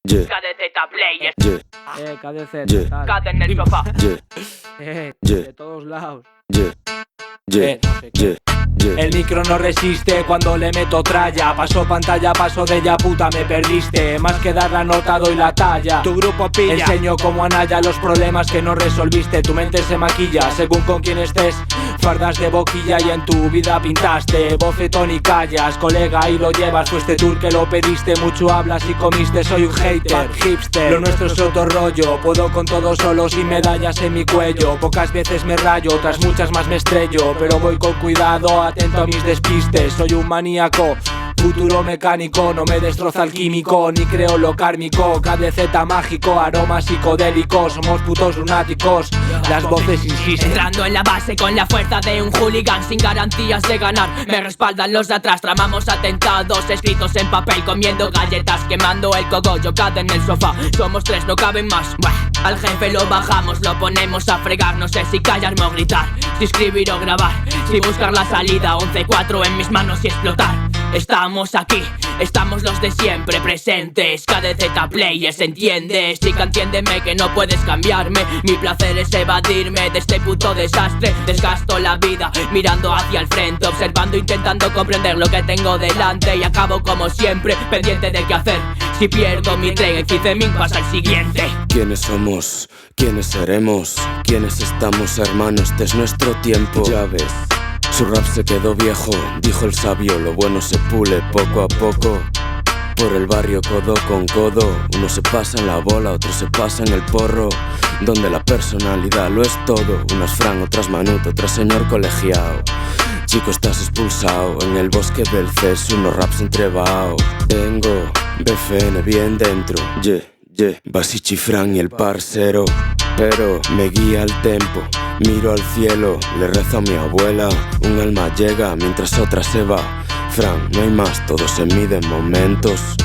Yeah. KDZ Players. Yeah. KDZ, Yeah. tal. KD en el sofá. Yeah. Yeah. De todos lados. Yeah. Yeah. No sé qué. Yeah. Yeah. El micro no resiste cuando le meto tralla. Paso pantalla, paso de ella, puta, me perdiste. Más que dar la nota, doy la talla. Tu grupo pilla. Enseño como Anaya los problemas que no resolviste. Tu mente se maquilla según con quién estés. Fardas de boquilla y en tu vida pintaste bofetón y callas, colega, y lo llevas. Fue este tour que lo pediste. Mucho hablas y comiste, soy un hater, hipster. Lo nuestro es otro rollo. Puedo con todo solo sin medallas en mi cuello. Pocas veces me rayo, otras muchas más me estrello. Pero voy con cuidado, atento a mis despistes. Soy un maníaco, futuro mecánico. No me destroza el químico, ni creo lo kármico. KDZ mágico, aroma psicodélico. Somos putos lunáticos, las voces insisten. Entrando en la base con la fuerza de un hooligan, sin garantías de ganar. Me respaldan los de atrás, tramamos atentados escritos en papel, comiendo galletas, quemando el cogollo. KD en el sofá, somos tres, no caben más. Buah. Al jefe lo bajamos, lo ponemos a fregar. No sé si callarme o gritar, si escribir o grabar, si buscar la salida. 11-4 en mis manos y explotar. Estamos aquí, estamos los de siempre presentes. KDZ Players, ¿entiendes? Chica, entiéndeme que no puedes cambiarme. Mi placer es evadirme de este puto desastre. Desgasto la vida mirando hacia el frente, observando, intentando comprender lo que tengo delante. Y acabo como siempre, pendiente de qué hacer. Si pierdo mi tren, en 15.000 pasa el siguiente. ¿Quiénes somos? ¿Quiénes seremos? ¿Quiénes estamos, hermano? Este es nuestro tiempo. Ya ves, su rap se quedó viejo, dijo el sabio. Lo bueno se pule poco a poco. Por el barrio codo con codo. Uno se pasa en la bola, otro se pasa en el porro. Donde la personalidad lo es todo. Unas Fran, otras Manut, otras señor colegiado. Chico, estás expulsado en el bosque del CES. Unos raps entrevados. Tengo BFN bien dentro. Yeah, yeah. Basichi, Fran y el parcero. Pero me guía el tempo. Miro al cielo, le rezo a mi abuela. Un alma llega mientras otra se va. Fran, no hay más, todo se mide en momentos.